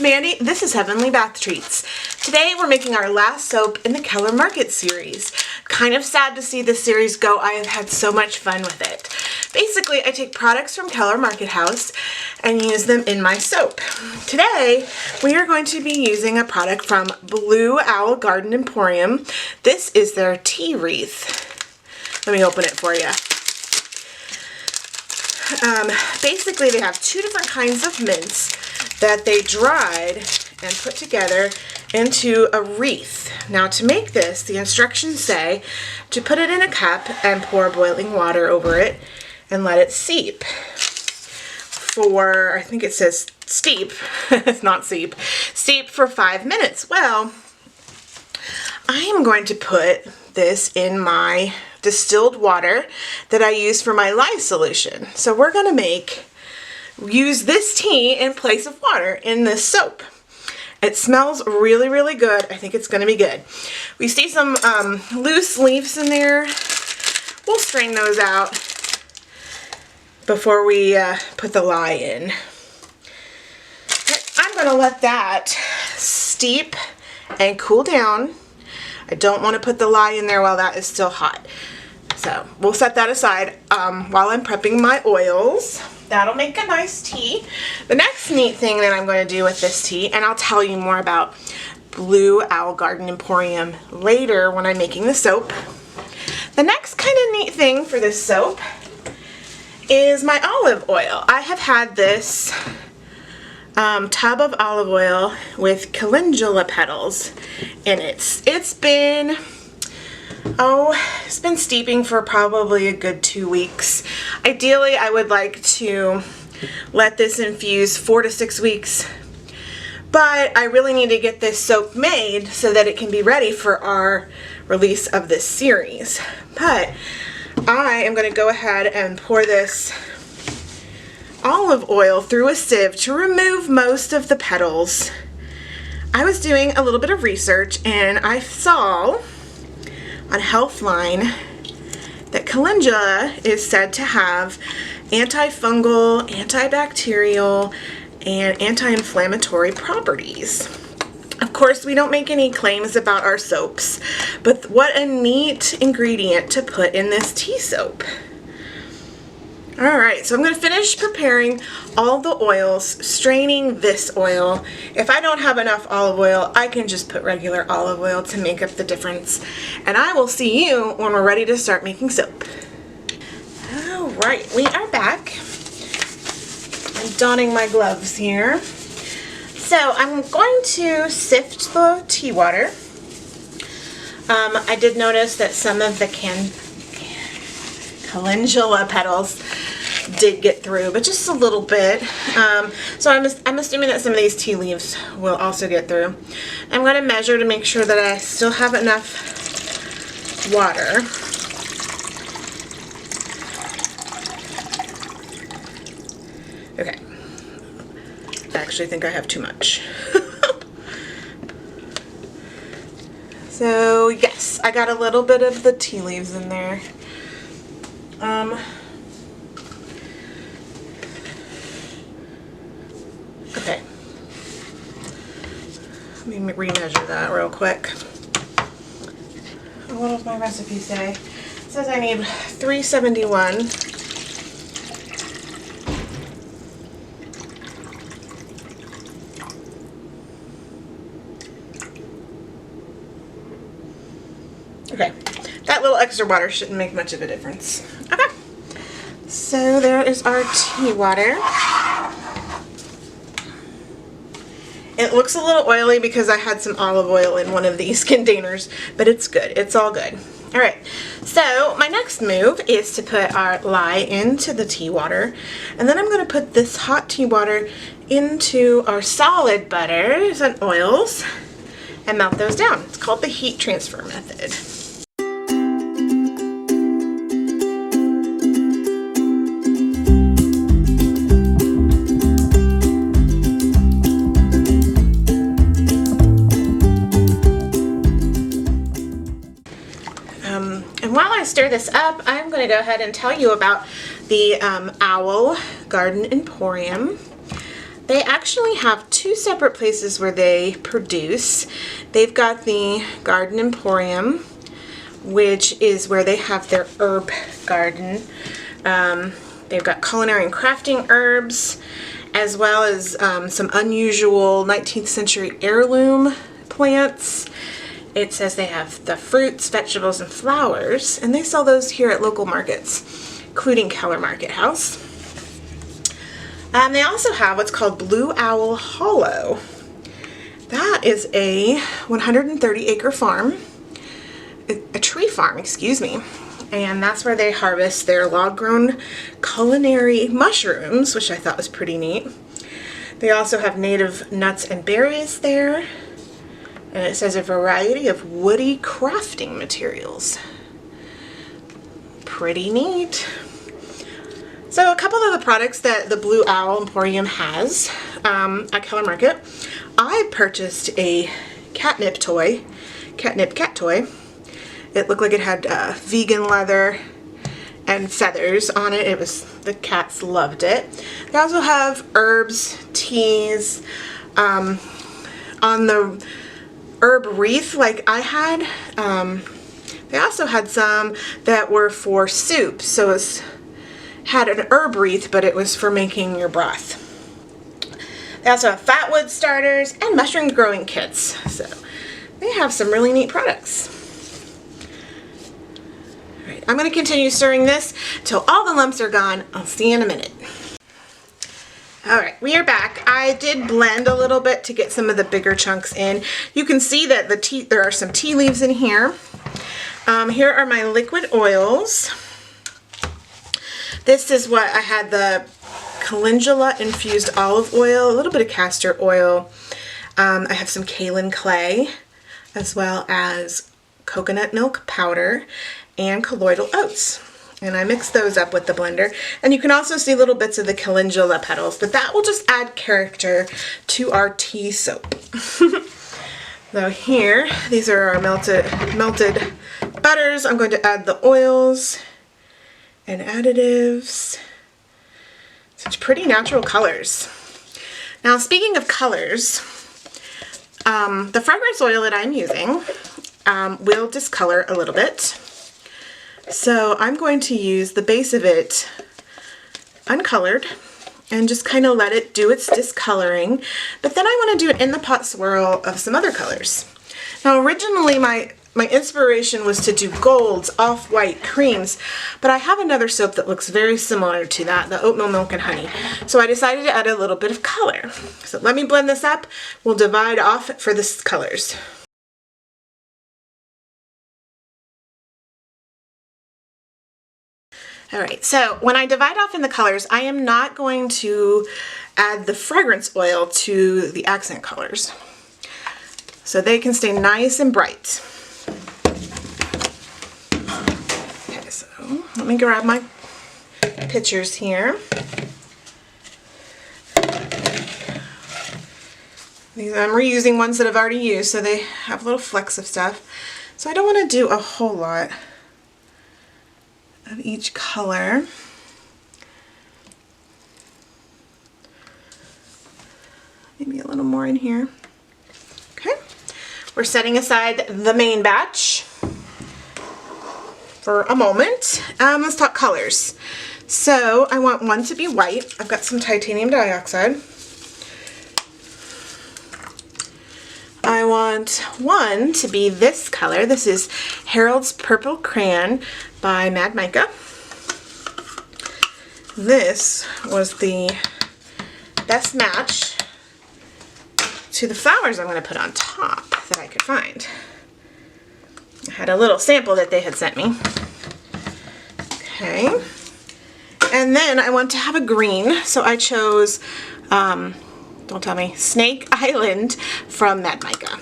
Mandy. This is Heavenly Bath Treats. Today we're making our last soap in the Keller Market series. Kind of sad to see this series go. I have had so much fun with it. Basically, I take products from Keller Market House and use them in my soap. Today, we are going to be using a product from Blue Owl Garden Emporium. This is their tea wreath. Let me open it for you. Basically, they have two different kinds of mints that they dried and put together into a wreath. Now, to make this, the instructions say to put it in a cup and pour boiling water over it and let it steep for, I think it says steep, it's not steep, steep for 5 minutes. Well, I am going to put this in my distilled water that I use for my lye solution. So we're going to use this tea in place of water in this soap. It smells really, really good. I think it's going to be good. We see some loose leaves in there. We'll strain those out before we put the lye in. I'm going to let that steep and cool down. I don't want to put the lye in there while that is still hot. So we'll set that aside while I'm prepping my oils. That'll make a nice tea. The next neat thing that I'm going to do with this tea, and I'll tell you more about Blue Owl Garden Emporium later when I'm making the soap. The next kind of neat thing for this soap is my olive oil. I have had this tub of olive oil with calendula petals in it. It's been steeping for probably a good 2 weeks. Ideally, I would like to let this infuse 4 to 6 weeks, but I really need to get this soap made so that it can be ready for our release of this series. But I am going to go ahead and pour this olive oil through a sieve to remove most of the petals. I was doing a little bit of research and I saw on Healthline that calendula is said to have antifungal, antibacterial, and anti-inflammatory properties. Of course, we don't make any claims about our soaps, but what a neat ingredient to put in this tea soap. Alright, so I'm going to finish preparing all the oils, straining this oil. If I don't have enough olive oil, I can just put regular olive oil to make up the difference. And I will see you when we're ready to start making soap. Alright, we are back. I'm donning my gloves here. So I'm going to sift the tea water. I did notice that some of the calendula petals did get through, but just a little bit. So I'm assuming that some of these tea leaves will also get through. I'm going to measure to make sure that I still have enough water. Okay. I actually think I have too much. So yes, I got a little bit of the tea leaves in there. Okay. Let me remeasure that real quick. What does my recipe say? It says I need 371. Okay. That little extra water shouldn't make much of a difference. Okay. So there is our tea water. It looks a little oily because I had some olive oil in one of these containers, but it's good. It's all good. Alright, so my next move is to put our lye into the tea water, and then I'm going to put this hot tea water into our solid butters and oils and melt those down. It's called the heat transfer method. And while I stir this up, I'm going to go ahead and tell you about the Owl Garden Emporium. They actually have two separate places where they produce. They've got the Garden Emporium, which is where they have their herb garden. They've got culinary and crafting herbs, as well as some unusual 19th century heirloom plants. It says they have the fruits, vegetables, and flowers, and they sell those here at local markets, including Keller Market House. They also have what's called Blue Owl Hollow. That is a 130-acre farm, a tree farm, excuse me, and that's where they harvest their log-grown culinary mushrooms, which I thought was pretty neat. They also have native nuts and berries there, and it says a variety of woody crafting materials. Pretty neat. So a couple of the products that the Blue Owl Emporium has at Keller Market, I purchased a catnip cat toy. It looked like it had vegan leather and feathers on it. The cats loved it. They also have herbs, teas, on the herb wreath like I had. They also had some that were for soup, so it's had an herb wreath, but it was for making your broth. They also have fatwood starters and mushroom growing kits. So they have some really neat products. All right, I'm going to continue stirring this till all the lumps are gone. I'll see you in a minute. All right, we are back. I did blend a little bit to get some of the bigger chunks in. You can see that there are some tea leaves in here. Here are my liquid oils. This is what I had: the Calendula infused olive oil, a little bit of castor oil. I have some kaolin clay, as well as coconut milk powder and colloidal oats. And I mixed those up with the blender. And you can also see little bits of the calendula petals, but that will just add character to our tea soap. So here, these are our melted butters. I'm going to add the oils and additives. Such pretty natural colors. Now, speaking of colors, the fragrance oil that I'm using will discolor a little bit. So I'm going to use the base of it uncolored and just kind of let it do its discoloring. But then I want to do it in the pot swirl of some other colors. Now, originally my inspiration was to do golds, off-white creams, but I have another soap that looks very similar to that, the oatmeal milk and honey. So I decided to add a little bit of color. So let me blend this up. We'll divide off for the colors. All right, so when I divide off in the colors, I am not going to add the fragrance oil to the accent colors, so they can stay nice and bright. Okay, so let me grab my pictures here. I'm reusing ones that I've already used, so they have little flecks of stuff. So I don't want to do a whole lot of each color. Maybe a little more in here. Okay, we're setting aside the main batch for a moment. Let's talk colors. So I want one to be white. I've got some titanium dioxide. I want one to be this color. This is Harold's Purple Crayon by Mad Mica. This was the best match to the flowers I'm going to put on top that I could find. I had a little sample that they had sent me. Okay. And then I want to have a green, so I chose, don't tell me, Snake Island from Mad Mica.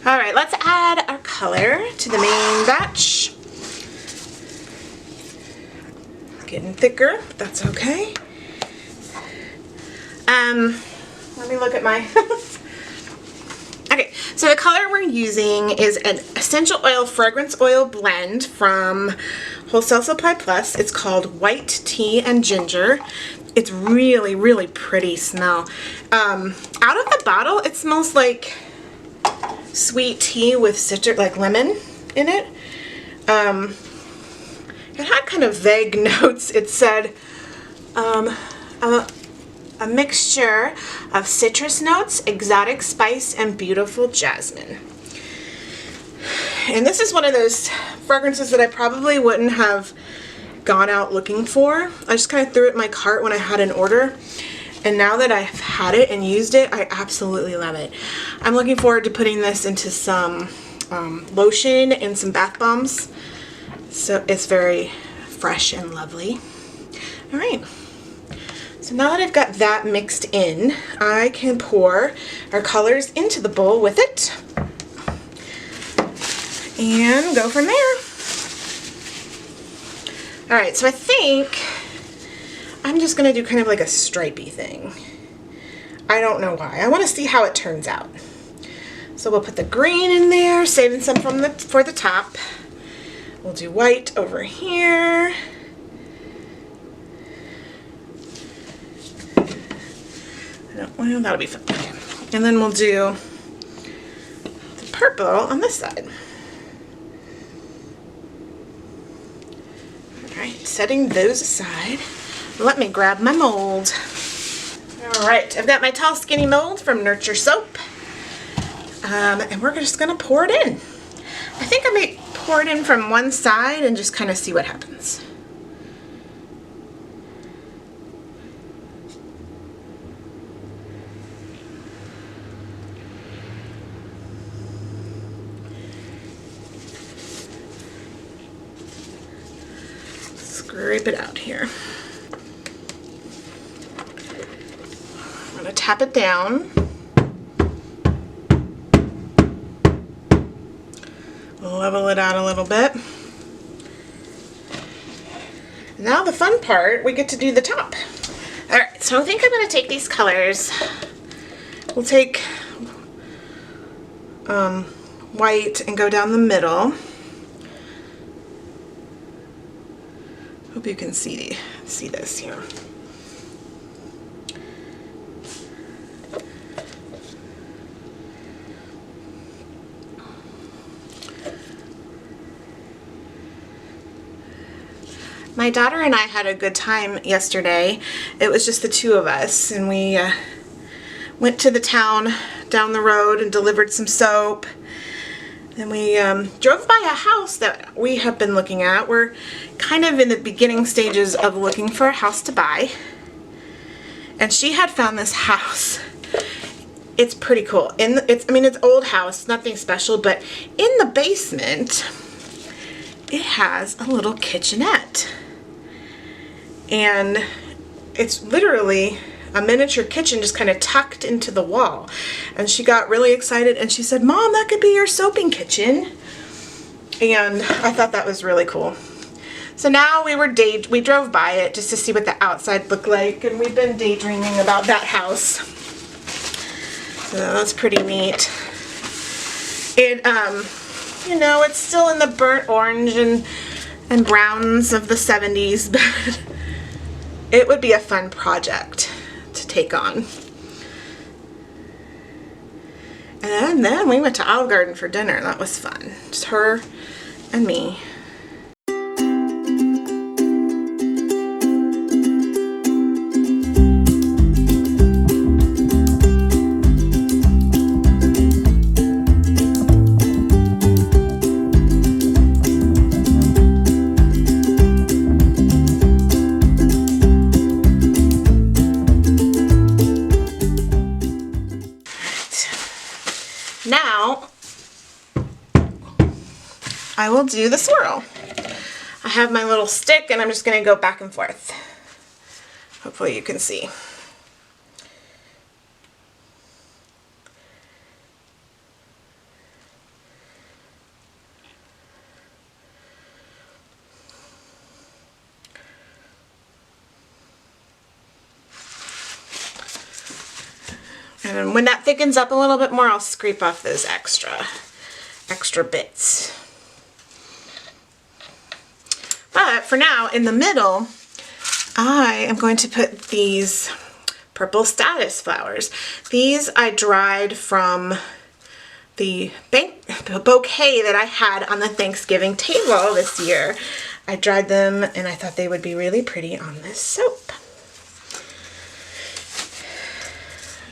Alright, let's add our color to the main batch. Getting thicker, but that's okay. Let me look at my... Okay, so the color we're using is an essential oil fragrance oil blend from Wholesale Supply Plus. It's called White Tea and Ginger. It's really, really pretty smell. Out of the bottle, it smells like sweet tea with citrus, like lemon in it. It had kind of vague notes. It said a mixture of citrus notes, exotic spice, and beautiful jasmine. And this is one of those fragrances that I probably wouldn't have gone out looking for. I just kind of threw it in my cart when I had an order. And now that I've had it and used it, I absolutely love it. I'm looking forward to putting this into some lotion and some bath bombs. So it's very fresh and lovely. All right. So now that I've got that mixed in, I can pour our colors into the bowl with it and go from there. All right, so I think I'm just gonna do kind of like a stripey thing. I don't know why. I want to see how it turns out. So we'll put the green in there, saving some for the top. We'll do white over here. Well, that'll be fun. Okay. And then we'll do the purple on this side. All right, setting those aside. Let me grab my mold. All right, I've got my tall skinny mold from Nurture Soap. And we're just gonna pour it in. I think I may pour it in from one side and just kind of see what happens. Scrape it out here. I'm going to tap it down. Level it out a little bit. Now the fun part, we get to do the top. Alright, so I think I'm going to take these colors. We'll take white and go down the middle. Hope you can see this here. My daughter and I had a good time yesterday. It was just the two of us, and we went to the town down the road and delivered some soap. Then we drove by a house that we have been looking at. We're kind of in the beginning stages of looking for a house to buy. And she had found this house. It's pretty cool. It's old house, nothing special, but in the basement, it has a little kitchenette. And it's literally a miniature kitchen just kind of tucked into the wall. And she got really excited and she said, "Mom, that could be your soaping kitchen." And I thought that was really cool. So now we drove by it just to see what the outside looked like, and we've been daydreaming about that house. So that's pretty neat. It it's still in the burnt orange and browns of the 70s, but it would be a fun project to take on. And then we went to Olive Garden for dinner. That was fun. Just her and me. Now, I will do the swirl. I have my little stick and I'm just going to go back and forth. Hopefully you can see. And when that thickens up a little bit more, I'll scrape off those extra bits. But for now, in the middle, I am going to put these purple statice flowers. These I dried from the bouquet that I had on the Thanksgiving table this year. I dried them and I thought they would be really pretty on this soap.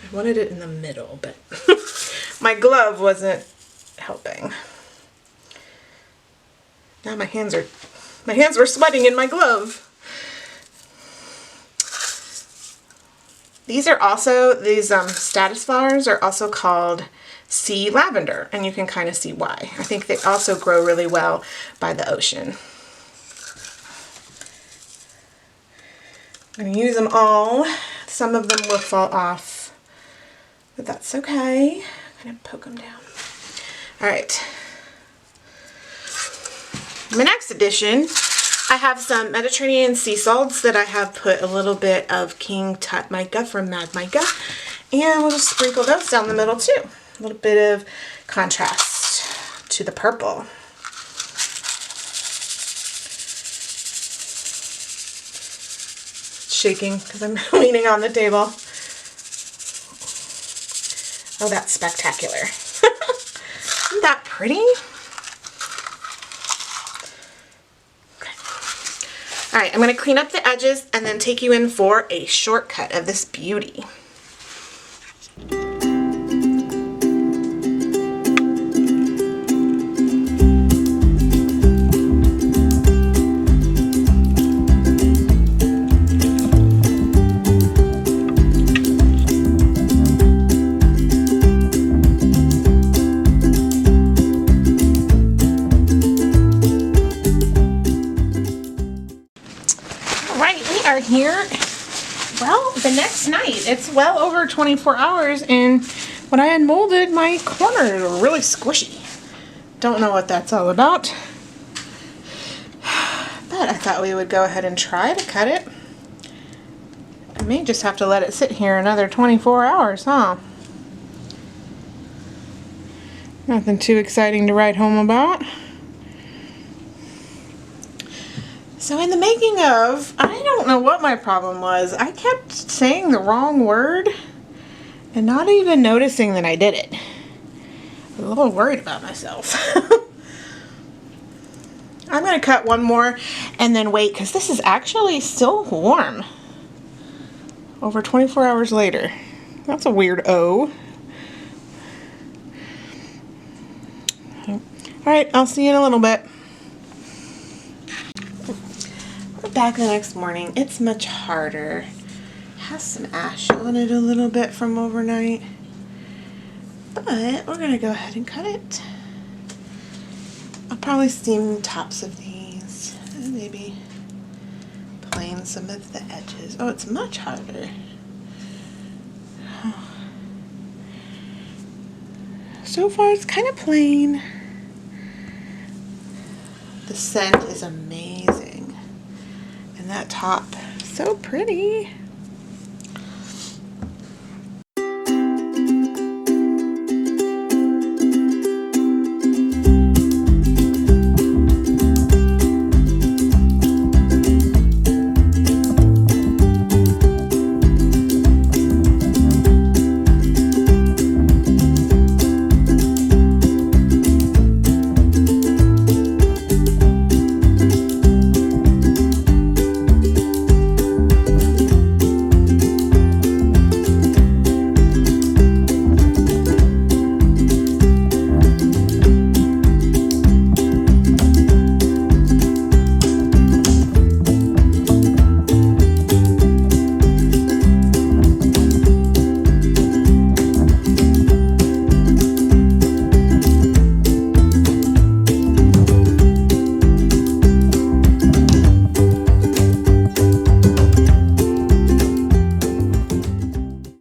I wanted it in the middle, but my glove wasn't helping. Now my hands were sweating in my glove. These statice flowers are also called sea lavender, and you can kind of see why. I think they also grow really well by the ocean. I'm going to use them all. Some of them will fall off, but that's okay. I'm going to poke them down. All right. My next addition, I have some Mediterranean sea salts that I have put a little bit of King Tut Mica from Mad Mica, and we'll just sprinkle those down the middle too. A little bit of contrast to the purple. Shaking because I'm leaning on the table. Oh, that's spectacular. Isn't that pretty? All right, I'm going to clean up the edges and then take you in for a shortcut of this beauty. Here, well, the next night. It's well over 24 hours, and when I unmolded, my corners were really squishy. Don't know what that's all about, but I thought we would go ahead and try to cut it. I may just have to let it sit here another 24 hours, huh? Nothing too exciting to write home about. So in the making of, I don't know what my problem was. I kept saying the wrong word and not even noticing that I did it. I'm a little worried about myself. I'm going to cut one more and then wait, because this is actually still warm. Over 24 hours later. That's a weird O. Alright, I'll see you in a little bit. Back the next morning. It's much harder. It has some ash on it a little bit from overnight, but we're gonna go ahead and cut it. I'll probably steam the tops of these and maybe plane some of the edges. Oh, it's much harder. So far it's kind of plain. The scent is amazing. That top, so pretty.